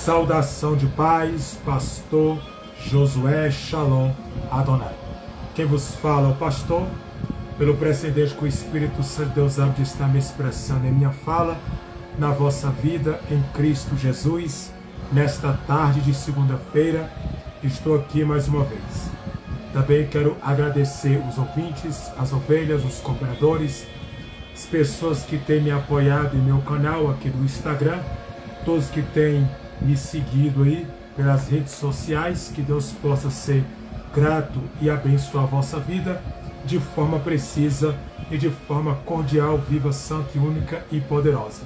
Saudação de paz, pastor Josué Shalom Adonai. Quem vos fala é o pastor, pelo precedente que o Espírito Santo Deus amo de estar me expressando em minha fala, na vossa vida em Cristo Jesus, nesta tarde de segunda-feira. Estou aqui mais uma vez. Também quero agradecer os ouvintes, as ovelhas, os cooperadores, as pessoas que têm me apoiado em meu canal aqui do Instagram, todos que têm me seguido aí pelas redes sociais. Que Deus possa ser grato e abençoar a vossa vida de forma precisa e de forma cordial, viva, santa e única e poderosa.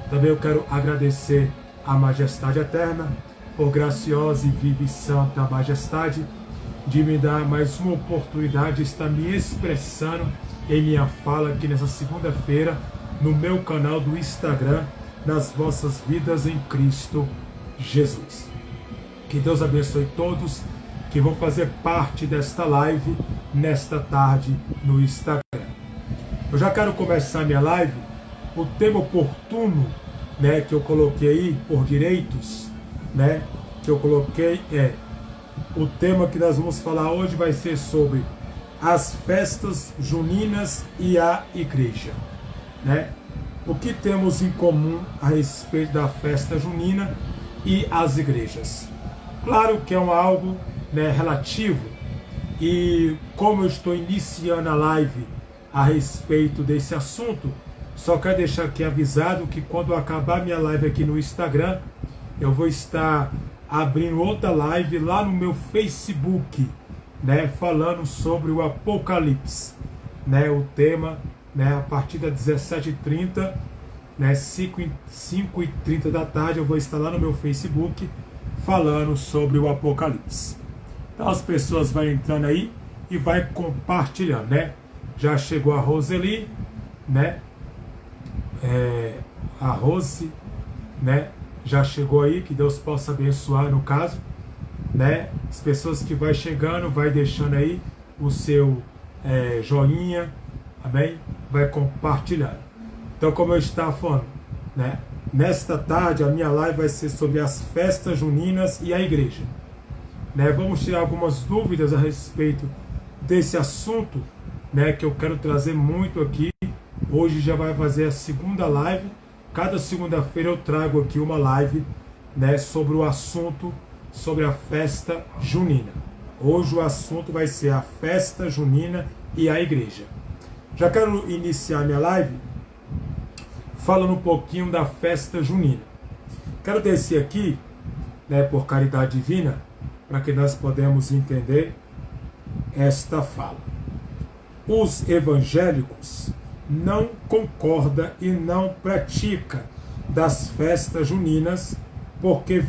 Também eu quero agradecer a Majestade Eterna, por graciosa e viva e santa Majestade, de me dar mais uma oportunidade de estar me expressando em minha fala aqui nessa segunda-feira, no meu canal do Instagram, nas vossas vidas em Cristo Jesus. Que Deus abençoe todos que vão fazer parte desta live nesta tarde no Instagram. Eu já quero começar minha live. O tema oportuno, que eu coloquei aí por direitos, que eu coloquei o tema que nós vamos falar hoje vai ser sobre as festas juninas e a igreja, O que temos em comum a respeito da festa junina e as igrejas? Claro que é algo relativo, e como eu estou iniciando a live a respeito desse assunto, só quero deixar aqui avisado que quando acabar minha live aqui no Instagram, eu vou estar abrindo outra live lá no meu Facebook, falando sobre o Apocalipse, o tema, a partir das 17h30, 5h30 da tarde, eu vou estar lá no meu Facebook falando sobre o Apocalipse. Então as pessoas vão entrando aí e vai compartilhando, Já chegou a Roseli, a Rose, já chegou aí, que Deus possa abençoar no caso, As pessoas que vai chegando, vai deixando aí o seu joinha, amém? Vai compartilhando. Então, como eu estava falando, nesta tarde a minha live vai ser sobre as festas juninas e a igreja, Vamos tirar algumas dúvidas a respeito desse assunto, que eu quero trazer muito aqui. Hoje já vai fazer a segunda live. Cada segunda-feira eu trago aqui uma live, sobre o assunto, sobre a festa junina. Hoje o assunto vai ser a festa junina e a igreja. Já quero iniciar minha live falando um pouquinho da festa junina. Quero descer aqui, por caridade divina, para que nós podemos entender esta fala. Os evangélicos não concordam e não praticam das festas juninas, porque,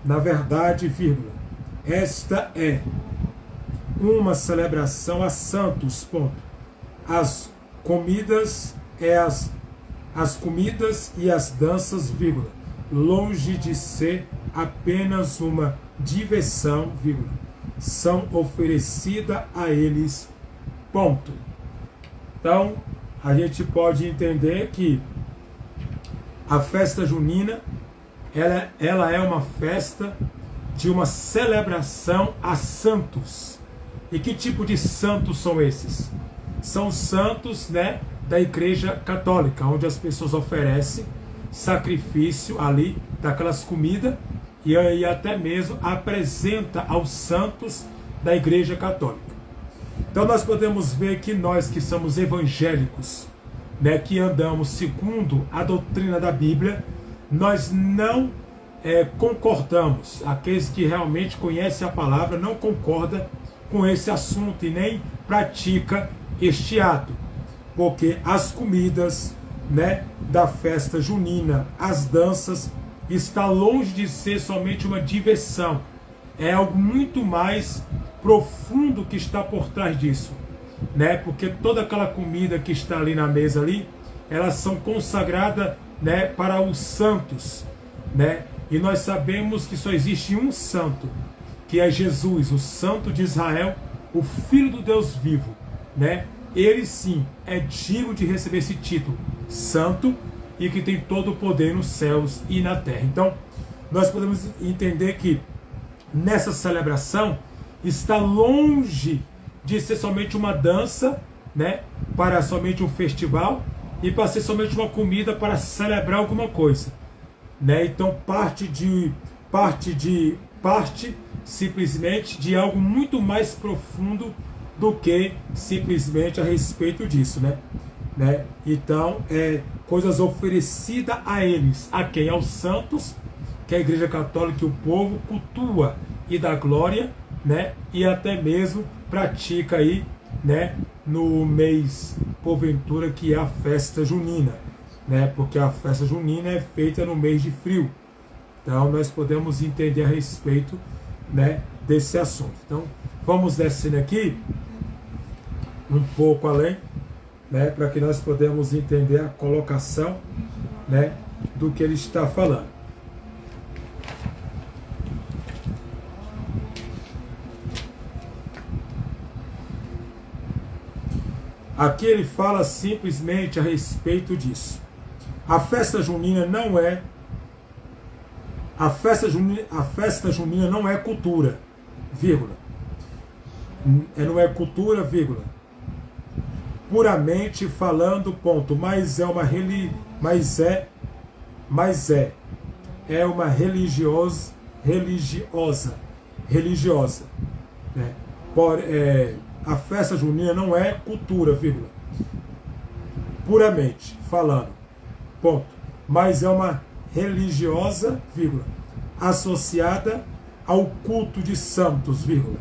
na verdade, esta é uma celebração a santos, As comidas e as danças, longe de ser apenas uma diversão, são oferecidas a eles, Então, a gente pode entender que a festa junina, ela é uma festa de uma celebração a santos. E que tipo de santos são esses? São santos, da Igreja Católica, onde as pessoas oferecem sacrifício ali, daquelas comidas, e aí até mesmo apresenta aos santos da Igreja Católica. Então nós podemos ver que nós que somos evangélicos, que andamos segundo a doutrina da Bíblia, nós não concordamos. Aqueles que realmente conhecem a palavra não concordam com esse assunto e nem pratica este ato, porque as comidas, da festa junina, as danças, está longe de ser somente uma diversão. É algo muito mais profundo que está por trás disso, porque toda aquela comida que está ali na mesa ali, elas são consagradas, para os santos, e nós sabemos que só existe um santo, que é Jesus, o Santo de Israel, o Filho do Deus vivo, Ele sim é digno de receber esse título, santo, e que tem todo o poder nos céus e na terra. Então, nós podemos entender que nessa celebração está longe de ser somente uma dança, né, para somente um festival e para ser somente uma comida para celebrar alguma coisa, né? Então parte simplesmente de algo muito mais profundo do que simplesmente a respeito disso, né? Então coisas oferecidas a eles, a quem? Aos santos, que a Igreja Católica e o povo cultua e dá glória, né? E até mesmo pratica aí, né, no mês, porventura, que é a festa junina, né? Porque a festa junina é feita no mês de frio. Então nós podemos entender a respeito, né, desse assunto. Então vamos descendo aqui um pouco além, né, para que nós podemos entender a colocação, né, do que ele está falando. Aqui ele fala simplesmente a respeito disso. A festa junina não é não é cultura, vírgula. Não é cultura, vírgula. Puramente falando, ponto. Mas é uma uma religiosa, né? A festa junina não é cultura, vírgula. Puramente falando, ponto. Mas é uma religiosa, vírgula, associada ao culto de santos, vírgula,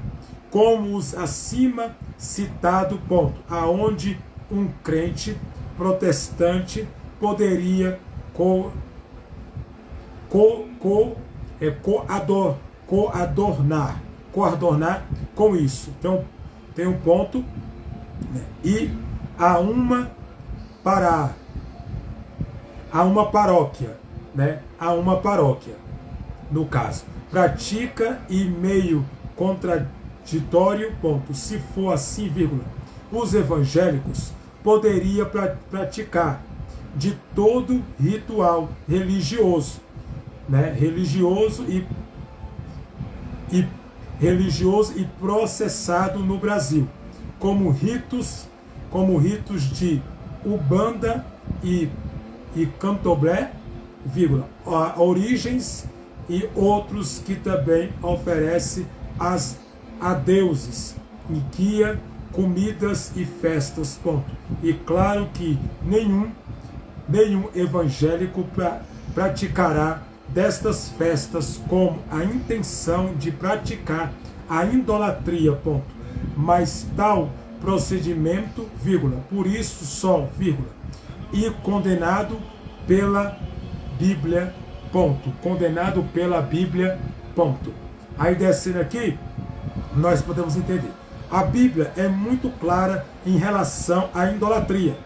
como os acima citado, ponto, aonde um crente protestante poderia coadornar com isso. Então tem um ponto, né? E há uma paróquia, né? Há uma paróquia, no caso, pratica e meio contraditório, ponto. Se for assim, vírgula, os evangélicos poderia praticar de todo ritual religioso, né? Religioso e processado no Brasil, como ritos de Umbanda e Candomblé, vírgula, origens e outros que também oferece a deuses, guia, comidas e festas, ponto. E claro que nenhum evangélico praticará destas festas com a intenção de praticar a idolatria, ponto. Mas tal procedimento, vírgula, por isso só, vírgula, e condenado pela Bíblia, ponto. Condenado pela Bíblia, ponto. Aí descendo aqui, nós podemos entender. A Bíblia é muito clara em relação à idolatria.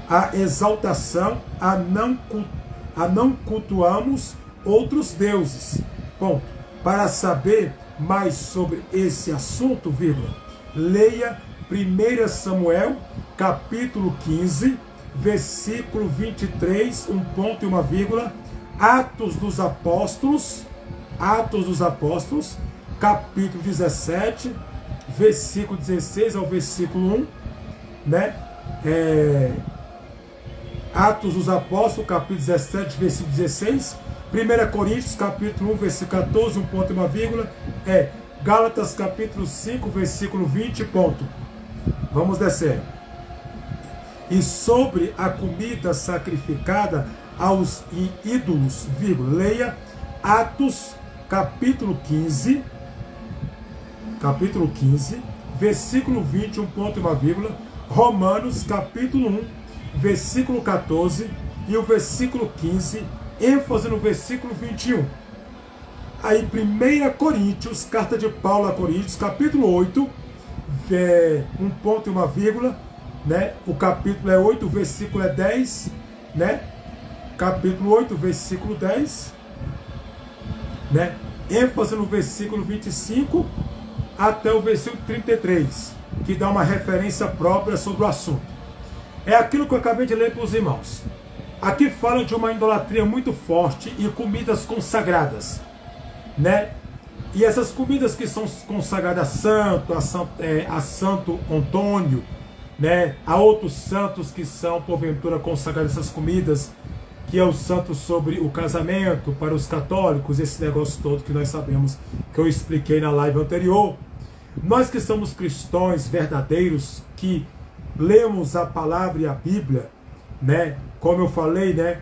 A exaltação, a não cultuamos outros deuses. Ponto. Para saber mais sobre esse assunto, vírgula, leia 1 Samuel, capítulo 15, versículo 23, um ponto e uma vírgula, Atos dos Apóstolos, capítulo 17, versículo 16 ao versículo 1, né? Atos dos Apóstolos, capítulo 17, versículo 16, 1 Coríntios, capítulo 1, versículo 14, um ponto e uma vírgula, Gálatas, capítulo 5, versículo 20, ponto. Vamos descer. E sobre a comida sacrificada aos ídolos, vírgula, leia Atos, capítulo 15, versículo 20, um ponto e uma vírgula, Romanos, capítulo 1, versículo 14 e o versículo 15, ênfase no versículo 21. Aí 1 Coríntios, carta de Paulo a Coríntios, capítulo 8, um ponto e uma vírgula, né? O capítulo é 8, o versículo é 10, né? Capítulo 8, versículo 10, né? ênfase no versículo 25 até o versículo 33, que dá uma referência própria sobre o assunto. É aquilo que eu acabei de ler para os irmãos. Aqui fala de uma idolatria muito forte e comidas consagradas, né? E essas comidas que são consagradas a Santo Antônio, né? A outros santos que são, porventura, consagradas essas comidas, que é o santo sobre o casamento para os católicos, esse negócio todo que nós sabemos, que eu expliquei na live anterior. Nós que somos cristãos verdadeiros, que lemos a palavra e a Bíblia, né? Como eu falei, né?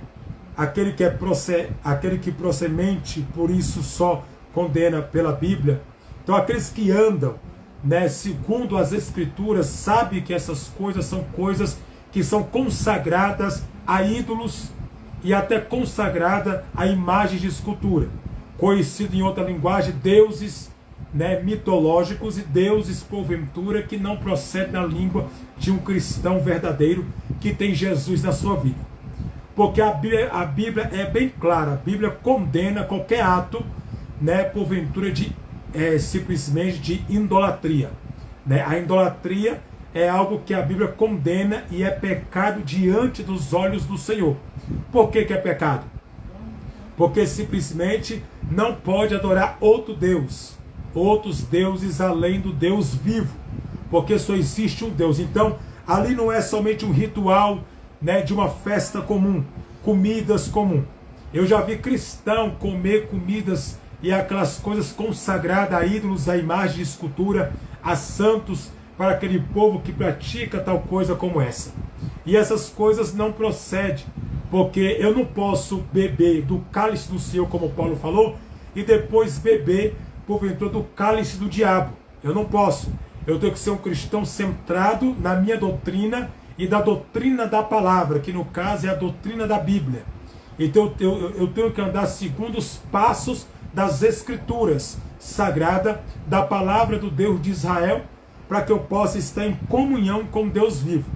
Aquele que prossemente por isso só condena pela Bíblia. Então aqueles que andam, né, segundo as Escrituras, sabem que essas coisas são coisas que são consagradas a ídolos e até consagrada a imagens de escultura, conhecido em outra linguagem, deuses, né, mitológicos e deuses, porventura, que não procedem da língua de um cristão verdadeiro que tem Jesus na sua vida. Porque a Bíblia é bem clara, a Bíblia condena qualquer ato, né, porventura, simplesmente de idolatria. Né? A idolatria é algo que a Bíblia condena e é pecado diante dos olhos do Senhor. Por que é pecado? Porque simplesmente não pode adorar outro Deus, outros deuses além do Deus vivo, porque só existe um Deus. Então, ali não é somente um ritual, né, de uma festa comum, comidas comum. Eu já vi cristão comer comidas e aquelas coisas consagradas a ídolos, a imagem de escultura, a santos, para aquele povo que pratica tal coisa como essa. E essas coisas não procedem, porque eu não posso beber do cálice do Senhor, como Paulo falou, e depois beber, porventura, do cálice do diabo. Eu não posso. Eu tenho que ser um cristão centrado na minha doutrina e da doutrina da palavra, que no caso é a doutrina da Bíblia. Então eu tenho que andar segundo os passos das Escrituras sagradas, da palavra do Deus de Israel, para que eu possa estar em comunhão com Deus vivo.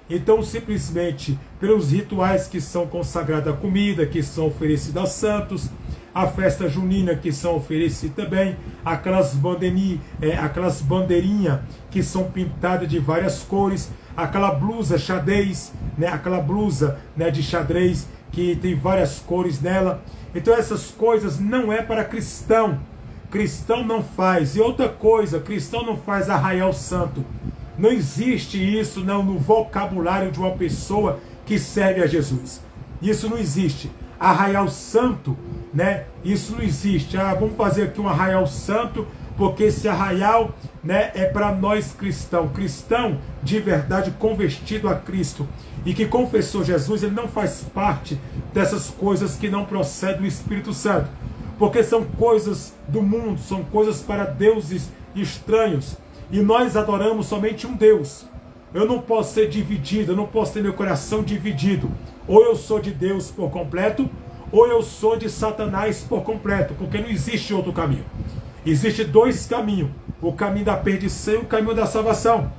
Então, simplesmente, pelos rituais que são consagrados à comida, que são oferecidos aos santos, a festa junina que são oferecidas também, aquelas bandeirinhas que são pintadas de várias cores, aquela blusa xadrez, né, aquela blusa, né, de xadrez que tem várias cores nela. Então essas coisas não é para cristão. Cristão não faz. E outra coisa, cristão não faz arraial santo. Não existe isso não, no vocabulário de uma pessoa que serve a Jesus. Isso não existe. Arraial santo, né? Isso não existe. Vamos fazer aqui um arraial santo, porque esse arraial, né, é para nós cristãos. Cristão de verdade, convertido a Cristo e que confessou Jesus, ele não faz parte dessas coisas que não procedem do Espírito Santo. Porque são coisas do mundo, são coisas para deuses estranhos. E nós adoramos somente um Deus. Eu não posso ser dividido, eu não posso ter meu coração dividido. Ou eu sou de Deus por completo, ou eu sou de Satanás por completo, porque não existe outro caminho. Existem dois caminhos, o caminho da perdição e o caminho da salvação.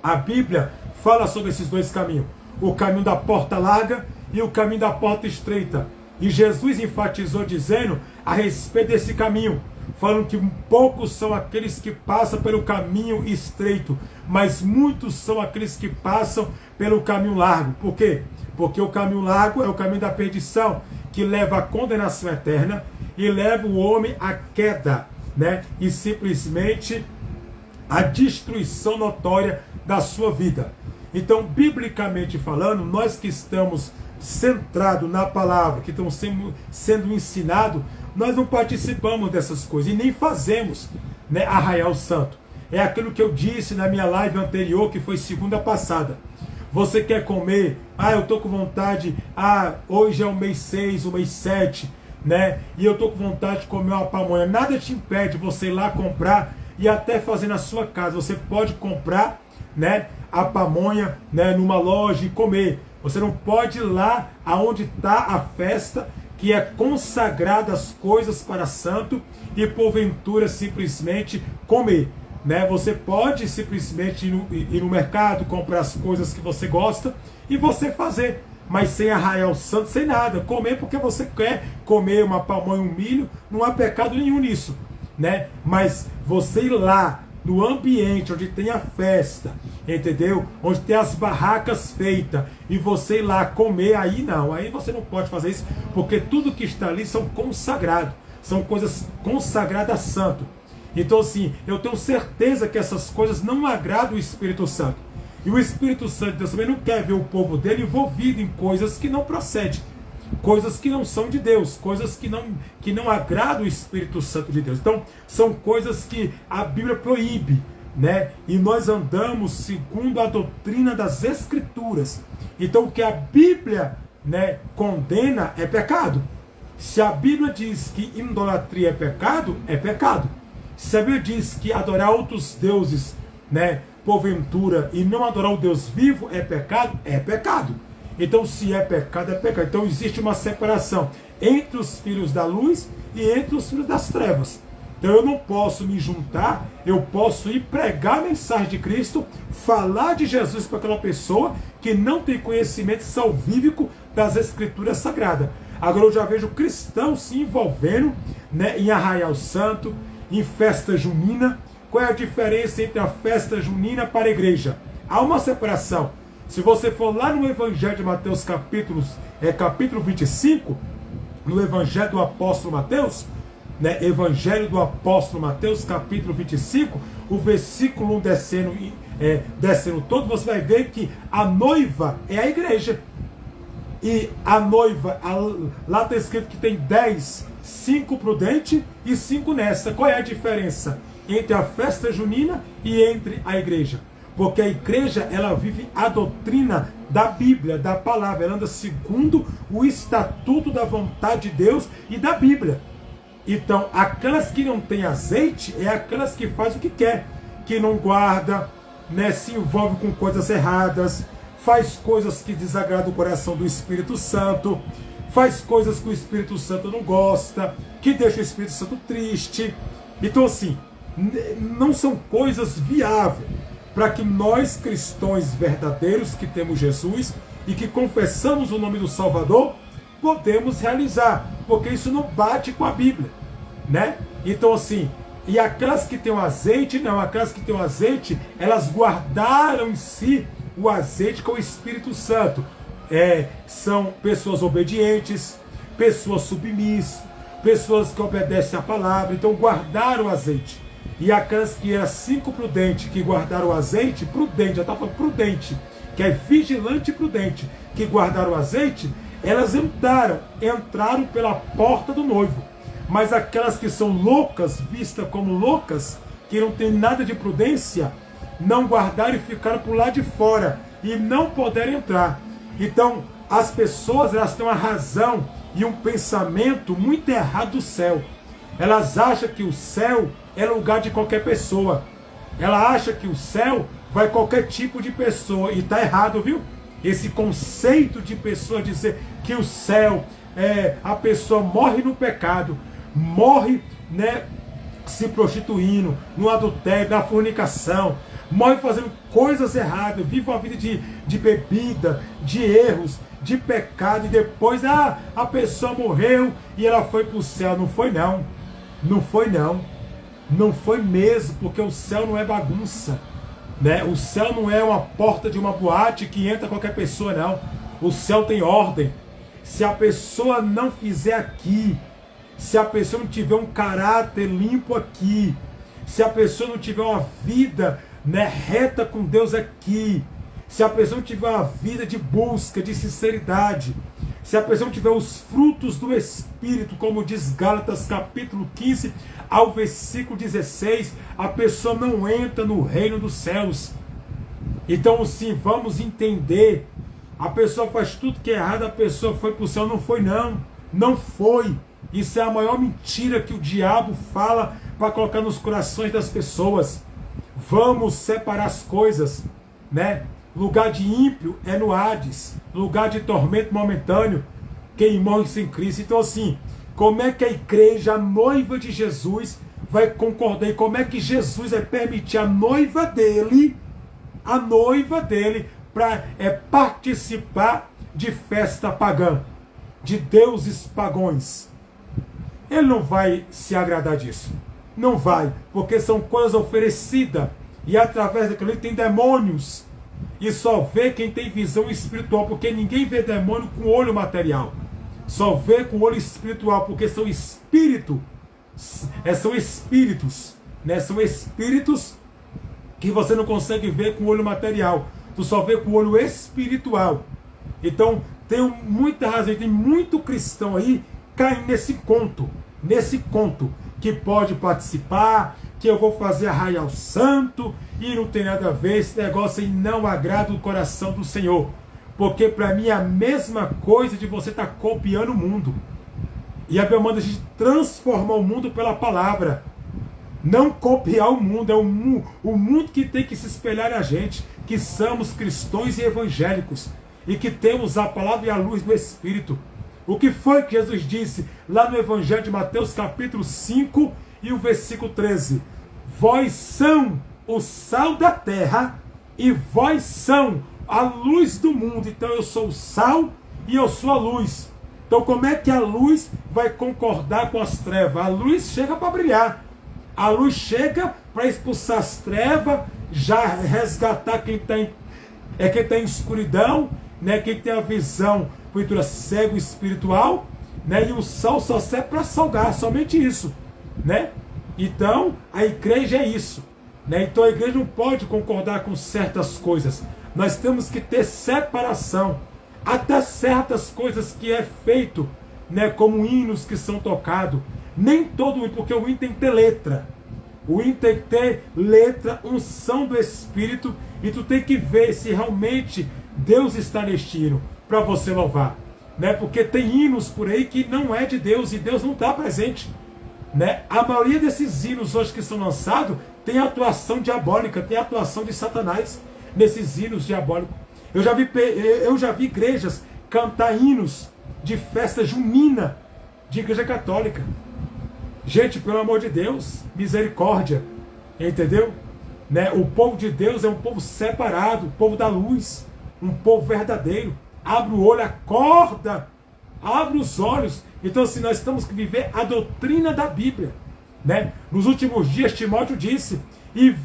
A Bíblia fala sobre esses dois caminhos, o caminho da porta larga e o caminho da porta estreita. E Jesus enfatizou dizendo a respeito desse caminho, falando que poucos são aqueles que passam pelo caminho estreito, mas muitos são aqueles que passam pelo caminho largo. Por quê? Porque o caminho largo é o caminho da perdição, que leva à condenação eterna e leva o homem à queda, né? E simplesmente a destruição notória da sua vida. Então, biblicamente falando, nós que estamos centrados na palavra, que estamos sendo ensinados, nós não participamos dessas coisas e nem fazemos, né, arraial santo. É aquilo que eu disse na minha live anterior, que foi segunda passada. Você quer comer? Eu estou com vontade, hoje é o mês 6, o mês 7, né? E eu estou com vontade de comer uma pamonha. Nada te impede você ir lá comprar e até fazer na sua casa. Você pode comprar, né, a pamonha, né, numa loja e comer. Você não pode ir lá aonde está a festa, que é consagrada as coisas para santo, e porventura simplesmente comer. Né? Você pode simplesmente ir no mercado, comprar as coisas que você gosta e você fazer, mas sem arraial santo, sem nada. Comer porque você quer comer uma pamonha, um milho, não há pecado nenhum nisso, né? Mas você ir lá no ambiente onde tem a festa, entendeu? Onde tem as barracas feitas, e você ir lá comer, aí não, aí você não pode fazer isso, porque tudo que está ali são consagrados, são coisas consagradas a santo. Então assim, eu tenho certeza que essas coisas não agradam o Espírito Santo. E o Espírito Santo de Deus também não quer ver o povo dele envolvido em coisas que não procedem, coisas que não são de Deus, coisas que não agradam o Espírito Santo de Deus. Então, são coisas que a Bíblia proíbe, né? E nós andamos segundo a doutrina das Escrituras. Então, o que a Bíblia, né, condena é pecado. Se a Bíblia diz que idolatria é pecado, é pecado. Se a Bíblia diz que adorar outros deuses, né, porventura, e não adorar o Deus vivo é pecado, é pecado. Então, se é pecado, é pecado. Então, existe uma separação entre os filhos da luz e entre os filhos das trevas. Então, eu não posso me juntar, eu posso ir pregar a mensagem de Cristo, falar de Jesus para aquela pessoa que não tem conhecimento salvífico das Escrituras Sagradas. Agora, eu já vejo cristãos se envolvendo, né, em arraial santo, em festa junina. Qual é a diferença entre a festa junina para a igreja? Há uma separação. Se você for lá no Evangelho de Mateus, capítulo 25, no Evangelho do Apóstolo Mateus, né, Evangelho do Apóstolo Mateus, capítulo 25, o versículo 1 descendo todo, você vai ver que a noiva é a igreja. E a noiva, lá está escrito que tem 10, 5 prudente e 5 nessa. Qual é a diferença entre a festa junina e entre a igreja? Porque a igreja, ela vive a doutrina da Bíblia, da palavra. Ela anda segundo o estatuto da vontade de Deus e da Bíblia. Então, aquelas que não têm azeite, é aquelas que fazem o que quer. Que não guarda, né, se envolve com coisas erradas, faz coisas que desagradam o coração do Espírito Santo, faz coisas que o Espírito Santo não gosta, que deixa o Espírito Santo triste. Então, assim, não são coisas viáveis para que nós, cristãos verdadeiros, que temos Jesus e que confessamos o nome do Salvador, podemos realizar, porque isso não bate com a Bíblia, né? Então assim, e aquelas que têm o azeite, não, aquelas que têm o azeite, elas guardaram em si o azeite com o Espírito Santo. São pessoas obedientes, pessoas submissas, pessoas que obedecem à palavra, então guardaram o azeite. E aquelas que eram 5 prudentes, que guardaram o azeite, prudente, já estava prudente, que é vigilante e prudente, que guardaram o azeite, elas entraram pela porta do noivo. Mas aquelas que são loucas, vistas como loucas, que não tem nada de prudência, não guardaram e ficaram por lá de fora, e não puderam entrar. Então, as pessoas, elas têm uma razão e um pensamento muito errado do céu. Elas acham que o céu é lugar de qualquer pessoa. Ela acha que o céu vai qualquer tipo de pessoa. E está errado, viu? Esse conceito de pessoa dizer que o céu a pessoa morre no pecado, morre, né, se prostituindo, no adultério, na fornicação, morre fazendo coisas erradas, vive uma vida de bebida, de erros, de pecado, e depois a pessoa morreu e ela foi para o céu. Não foi não. Não foi não. Não foi mesmo, porque o céu não é bagunça, né? O céu não é uma porta de uma boate que entra qualquer pessoa, não. O céu tem ordem. Se a pessoa não fizer aqui, se a pessoa não tiver um caráter limpo aqui, se a pessoa não tiver uma vida, né, reta com Deus aqui, se a pessoa não tiver uma vida de busca, de sinceridade, se a pessoa não tiver os frutos do Espírito, como diz Gálatas capítulo 15 ao versículo 16, a pessoa não entra no reino dos céus. Então, sim, vamos entender. A pessoa faz tudo que é errado, a pessoa foi para o céu. Não foi não. Não foi. Isso é a maior mentira que o diabo fala para colocar nos corações das pessoas. Vamos separar as coisas, né? Lugar de ímpio é no Hades, lugar de tormento momentâneo, quem morre sem Cristo. Então assim, como é que a igreja, a noiva de Jesus, vai concordar? E como é que Jesus vai permitir a noiva dele para participar de festa pagã, de deuses pagões? Ele não vai se agradar disso. Não vai, porque são coisas oferecidas. E através daquilo tem demônios. E só vê quem tem visão espiritual, porque ninguém vê demônio com o olho material. Só vê com o olho espiritual, porque são espíritos. São espíritos, né? São espíritos que você não consegue ver com o olho material. Tu só vê com o olho espiritual. Então, tem muita razão, tem muito cristão aí caindo nesse conto, que pode participar, que eu vou fazer arraial santo, e não tem nada a ver, esse negócio aí não agrada o coração do Senhor. Porque para mim é a mesma coisa de você estar copiando o mundo. E a Bíblia manda a gente transformar o mundo pela palavra. Não copiar o mundo, é o mundo que tem que se espelhar a gente, que somos cristãos e evangélicos, e que temos a palavra e a luz do Espírito. O que foi que Jesus disse lá no Evangelho de Mateus capítulo 5 e o versículo 13? Vós são o sal da terra e vós são a luz do mundo. Então eu sou o sal e eu sou a luz. Então como é que a luz vai concordar com as trevas? A luz chega para brilhar. A luz chega para expulsar as trevas, já resgatar quem está em escuridão, né? Quem tem a visão, porventura, cego espiritual, né? E o sal só serve para salgar, somente isso, né? Então, a igreja é isso, né? Então a igreja não pode concordar com certas coisas. Nós temos que ter separação. Até certas coisas que é feito, né? Como hinos que são tocados. Nem todo hino, porque o hino tem que ter letra. O hino tem que ter letra, unção do Espírito, e tu tem que ver se realmente Deus está neste hino, para você louvar, né? Porque tem hinos por aí que não é de Deus, e Deus não está presente, né? A maioria desses hinos hoje que são lançados tem atuação diabólica, tem atuação de Satanás nesses hinos diabólicos. Eu já vi igrejas cantar hinos de festa junina de igreja católica. Gente, pelo amor de Deus, misericórdia, entendeu? Né? O povo de Deus é um povo separado, o povo da luz, um povo verdadeiro. Abre o olho, acorda, abre os olhos. Então, assim, nós temos que viver a doutrina da Bíblia, né? Nos últimos dias, Timóteo disse, e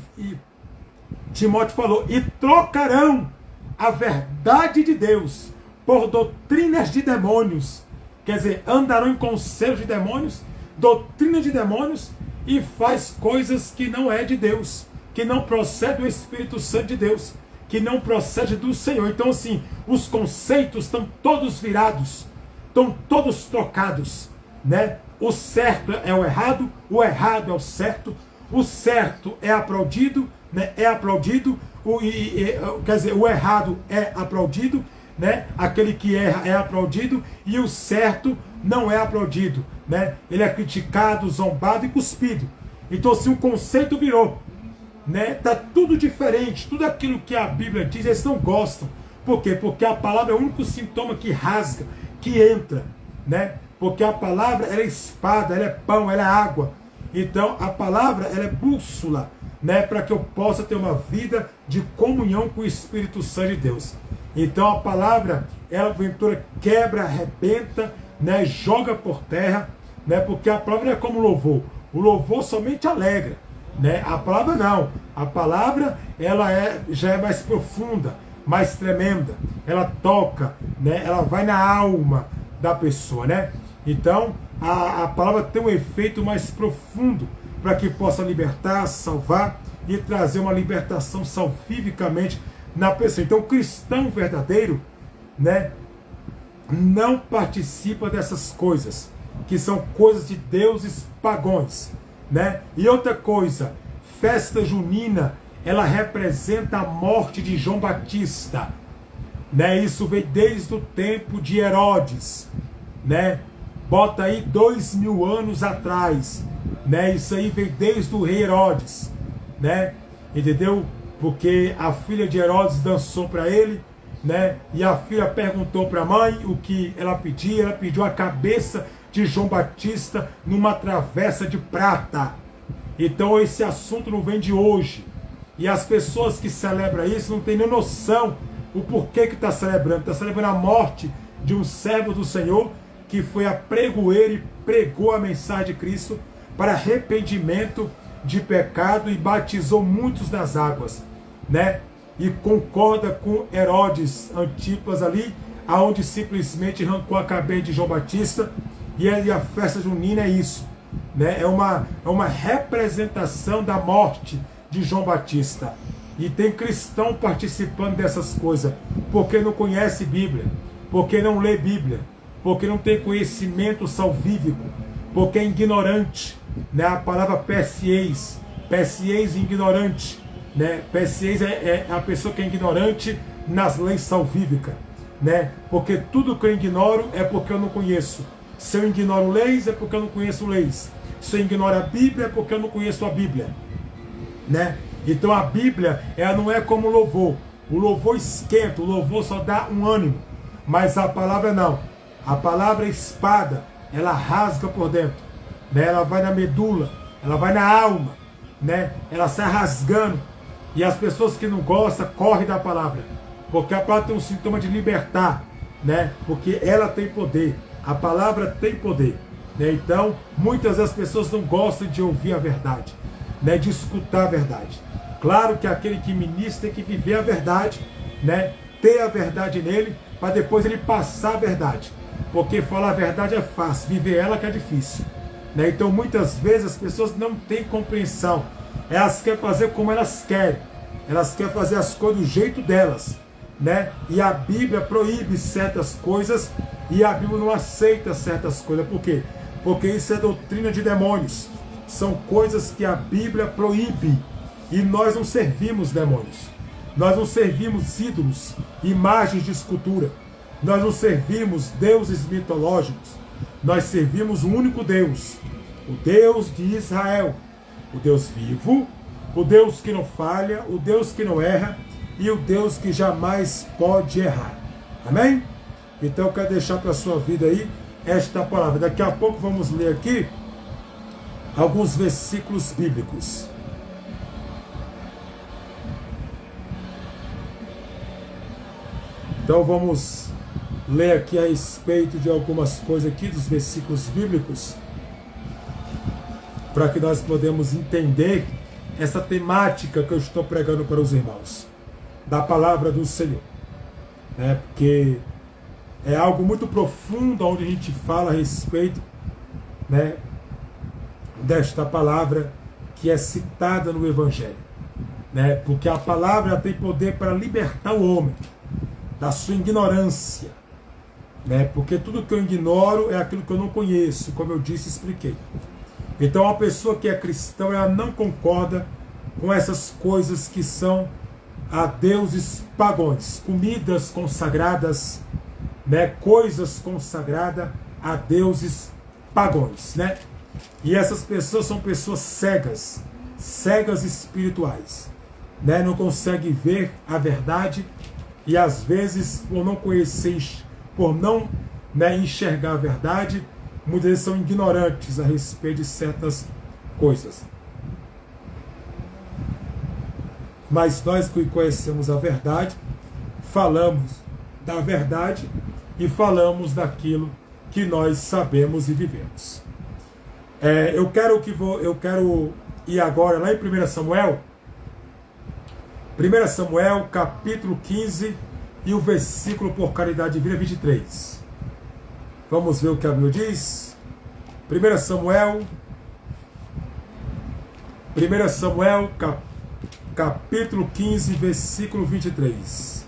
Timóteo falou, e trocarão a verdade de Deus por doutrinas de demônios. Quer dizer, andarão em conselhos de demônios, doutrina de demônios, e faz coisas que não é de Deus, que não procede do Espírito Santo de Deus, que não procede do Senhor. Então, assim, os conceitos estão todos virados, estão todos trocados, né? O certo é o errado é o certo é aplaudido, né? É aplaudido, quer dizer, o errado é aplaudido, né? Aquele que erra é aplaudido, e o certo não é aplaudido, né? Ele é criticado, zombado e cuspido. Então, assim, o conceito virou, né? Tá tudo diferente, tudo aquilo que a Bíblia diz, eles não gostam. Por quê? Porque a palavra é o único sintoma que rasga, que entra, né? Porque a palavra, ela é espada, ela é pão, ela é água. Então, a palavra, ela é bússola, né? Para que eu possa ter uma vida de comunhão com o Espírito Santo de Deus. Então, a palavra, ela, porventura, quebra, arrebenta, né? Joga por terra, né? Porque a palavra é como louvor. O louvor somente alegra, né? A palavra não. A palavra, ela já é mais profunda, mais tremenda. Ela toca, né? Ela vai na alma da pessoa, né? Então, a palavra tem um efeito mais profundo para que possa libertar, salvar e trazer uma libertação salvificamente na pessoa. Então, o cristão verdadeiro, né, não participa dessas coisas, que são coisas de deuses pagãos, né? E outra coisa, festa junina, ela representa a morte de João Batista, né? Isso veio desde o tempo de Herodes, né? Bota aí 2000 anos atrás, né? Isso aí veio desde o rei Herodes, né? Entendeu? Porque a filha de Herodes dançou para ele, né? E a filha perguntou para a mãe o que ela pedia. Ela pediu a cabeça de João Batista numa travessa de prata. Então esse assunto não vem de hoje. E as pessoas que celebram isso não têm nem noção o porquê que está celebrando. Está celebrando a morte de um servo do Senhor que foi a pregoeiro e pregou a mensagem de Cristo, para arrependimento de pecado e batizou muitos nas águas, né? E concorda com Herodes Antipas ali, aonde simplesmente arrancou a cabeça de João Batista, e a festa junina é isso, né? É uma representação da morte de João Batista. E tem cristão participando dessas coisas, porque não conhece Bíblia, porque não lê Bíblia, porque não tem conhecimento salvífico, porque é ignorante, né? A palavra pescieis ignorante, né? Pescieis é a pessoa que é ignorante nas leis salvíficas, né? Porque tudo que eu ignoro é porque eu não conheço. Se eu ignoro leis é porque eu não conheço leis. Se eu ignoro a Bíblia é porque eu não conheço a Bíblia, né? Então a Bíblia, ela não é como o louvor. O louvor esquenta, o louvor só dá um ânimo. Mas a palavra não. A palavra é espada, ela rasga por dentro, né? Ela vai na medula, ela vai na alma, né? Ela sai rasgando. E as pessoas que não gostam, correm da palavra. Porque a palavra tem um sintoma de libertar, né? Porque ela tem poder. A palavra tem poder, né? Então, muitas das pessoas não gostam de ouvir a verdade, né? De escutar a verdade. Claro que aquele que ministra tem que viver a verdade, né? Ter a verdade nele, para depois ele passar a verdade. Porque falar a verdade é fácil, viver ela que é difícil, né? Então muitas vezes as pessoas não têm compreensão. Elas querem fazer como elas querem. Elas querem fazer as coisas do jeito delas, né? E a Bíblia proíbe certas coisas e a Bíblia não aceita certas coisas. Por quê? Porque isso é doutrina de demônios. São coisas que a Bíblia proíbe. E nós não servimos demônios. Nós não servimos ídolos, imagens de escultura. Nós não servimos deuses mitológicos. Nós servimos o único Deus, o Deus de Israel, o Deus vivo, o Deus que não falha, o Deus que não erra e o Deus que jamais pode errar. Amém? Então eu quero deixar para a sua vida aí esta palavra. Daqui a pouco vamos ler aqui alguns versículos bíblicos. Então vamos ler aqui a respeito de algumas coisas aqui dos versículos bíblicos, para que nós podemos entender essa temática que eu estou pregando para os irmãos, da palavra do Senhor, né? Porque é algo muito profundo onde a gente fala a respeito, né, desta palavra que é citada no Evangelho, né? Porque a palavra tem poder para libertar o homem da sua ignorância, né? Porque tudo que eu ignoro é aquilo que eu não conheço, como eu disse e expliquei. Então a pessoa que é cristã, ela não concorda com essas coisas que são a deuses pagãos, comidas consagradas, né? Coisas consagradas a deuses pagãos, né? E essas pessoas são pessoas cegas, cegas espirituais, né? Não conseguem ver a verdade. E às vezes, por não conhecer, por não, né, enxergar a verdade, muitas vezes são ignorantes a respeito de certas coisas. Mas nós que conhecemos a verdade, falamos da verdade e falamos daquilo que nós sabemos e vivemos. Eu quero ir agora lá em 1 Samuel. 1 Samuel, capítulo 15, e o versículo, por caridade divina, 23. Vamos ver o que a Bíblia diz. 1 Samuel, capítulo 15, versículo 23.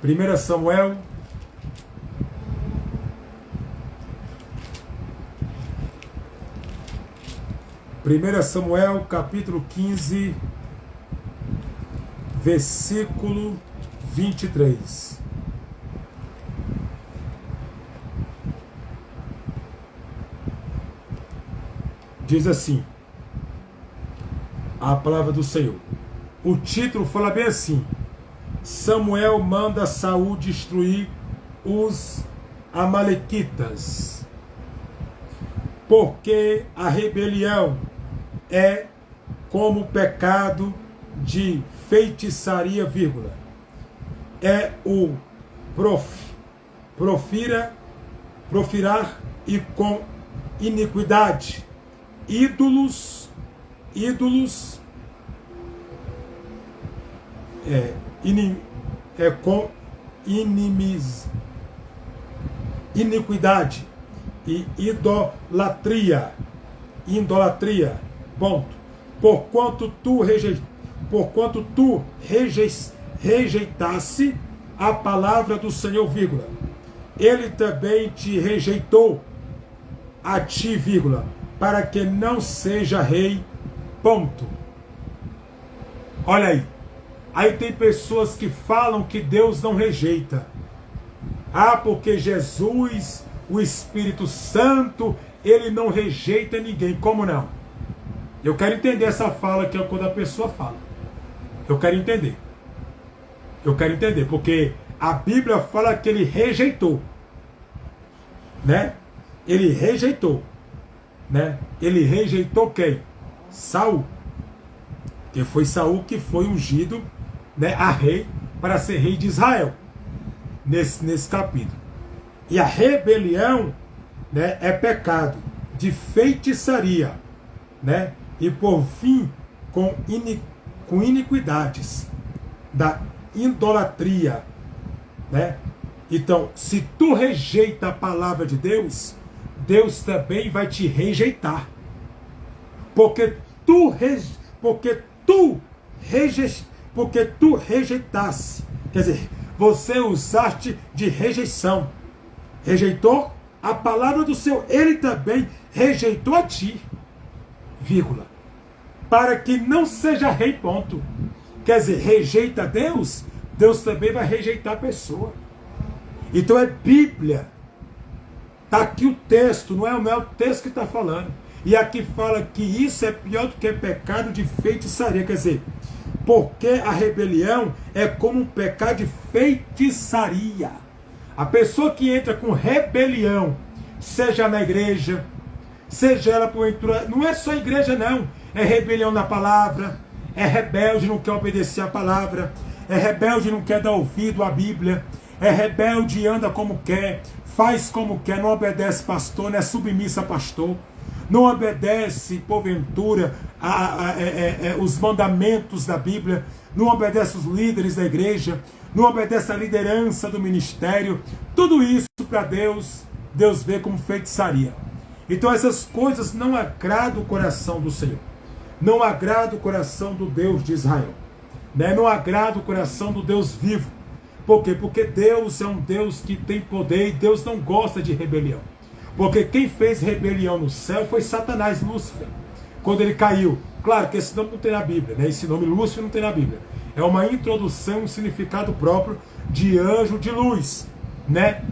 Primeira Samuel, capítulo 15, versículo 23. Diz assim, a palavra do Senhor. O título fala bem assim: Samuel manda Saul destruir os amalequitas, porque a rebelião é como o pecado de feitiçaria, vírgula. É o profirar e com iniquidade, ídolos, com iniquidade e idolatria, ponto. Porquanto tu rejeitasse a palavra do Senhor, vírgula, ele também te rejeitou a ti, vírgula, para que não seja rei, ponto. Olha aí. Aí tem pessoas que falam que Deus não rejeita. Ah, porque Jesus, o Espírito Santo, ele não rejeita ninguém. Como não? Eu quero entender essa fala que é quando a pessoa fala. Eu quero entender, porque a Bíblia fala que ele rejeitou, né? Ele rejeitou, né? Ele rejeitou quem? Saul. Que foi Saul que foi ungido, né, a rei, para ser rei de Israel. Nesse capítulo. E a rebelião, né, é pecado de feitiçaria, né? E por fim, com iniquidades da idolatria, né? Então, se tu rejeita a palavra de Deus, Deus também vai te rejeitar. Porque tu rejeitasse, quer dizer, você usaste de rejeição, rejeitou a palavra do Senhor, ele também rejeitou a ti, vírgula, para que não seja rei, ponto. Quer dizer, rejeita Deus, Deus também vai rejeitar a pessoa. Então é Bíblia. Está aqui o texto, não é o texto que está falando. E aqui fala que isso é pior do que pecado de feitiçaria. Quer dizer, porque a rebelião é como um pecado de feitiçaria. A pessoa que entra com rebelião, seja na igreja, seja ela por entrar, não é só igreja não, é rebelião na palavra, é rebelde, não quer obedecer a palavra, é rebelde, não quer dar ouvido à Bíblia, é rebelde, anda como quer, faz como quer, não obedece pastor, não é submissa a pastor, não obedece, porventura, os mandamentos da Bíblia, não obedece os líderes da igreja, não obedece a liderança do ministério. Tudo isso para Deus vê como feitiçaria. Então essas coisas não agradam o coração do Senhor, não agradam o coração do Deus de Israel, né? Não agrada o coração do Deus vivo. Por quê? Porque Deus é um Deus que tem poder e Deus não gosta de rebelião. Porque quem fez rebelião no céu foi Satanás, Lúcifer, quando ele caiu. Claro que esse nome não tem na Bíblia, né? Esse nome Lúcifer não tem na Bíblia. É uma introdução, um significado próprio de anjo de luz, né?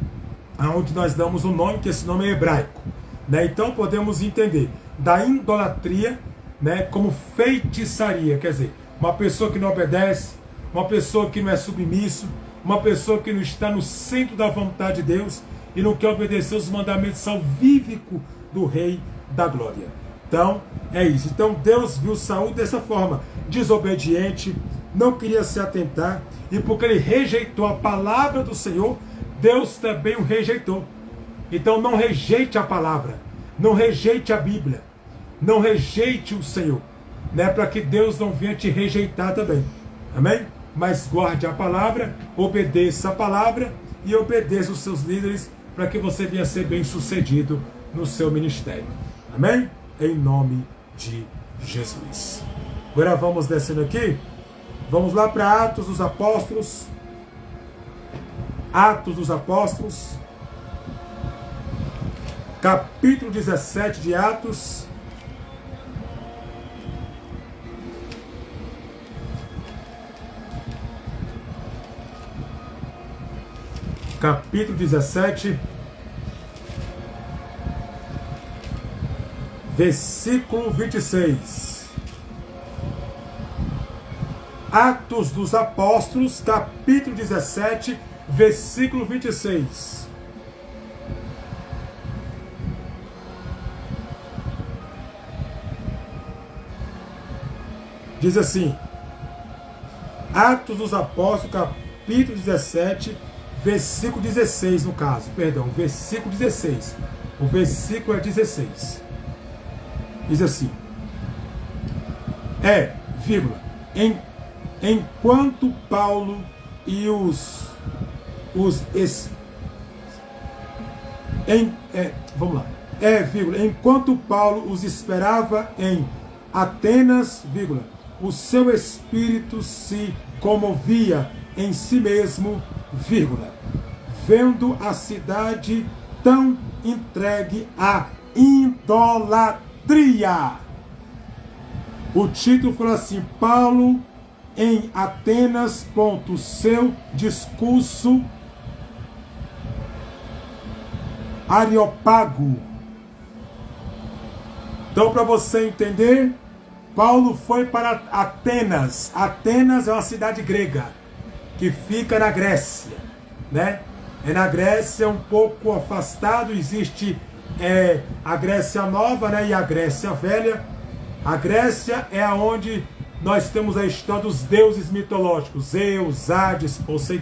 Onde nós damos o nome, que esse nome é hebraico, né? Então podemos entender da idolatria, né, como feitiçaria. Quer dizer, uma pessoa que não obedece, uma pessoa que não é submisso, uma pessoa que não está no centro da vontade de Deus e não quer obedecer os mandamentos salvíficos do Rei da Glória. Então, é isso. Então, Deus viu Saul dessa forma, desobediente, não queria se atentar, e porque ele rejeitou a palavra do Senhor, Deus também o rejeitou. Então, não rejeite a palavra, não rejeite a Bíblia, não rejeite o Senhor, né, para que Deus não venha te rejeitar também. Amém? Mas guarde a palavra, obedeça a palavra e obedeça os seus líderes, para que você venha ser bem sucedido no seu ministério. Amém? Em nome de Jesus. Agora vamos descendo aqui. Vamos lá para Atos dos Apóstolos. Atos dos Apóstolos. Capítulo 17 de Atos. Capítulo 17, versículo 26. Atos dos Apóstolos, capítulo 17, versículo 26. Diz assim: Atos dos Apóstolos, capítulo 17, versículo 16 no caso, perdão, versículo 16. O versículo é 16. Diz assim: vírgula, enquanto Paulo e vamos lá. Vírgula, enquanto Paulo os esperava em Atenas, vírgula, o seu espírito se comovia em si mesmo, vírgula, vendo a cidade tão entregue à idolatria. O título fala assim: Paulo em Atenas, ponto, seu discurso areópago. Então, para você entender, Paulo foi para Atenas. Atenas é uma cidade grega que fica na Grécia, né? É na Grécia, um pouco afastado. Existe a Grécia Nova, né, e a Grécia Velha. A Grécia é onde nós temos a história dos deuses mitológicos: Zeus, Hades, Poseidon.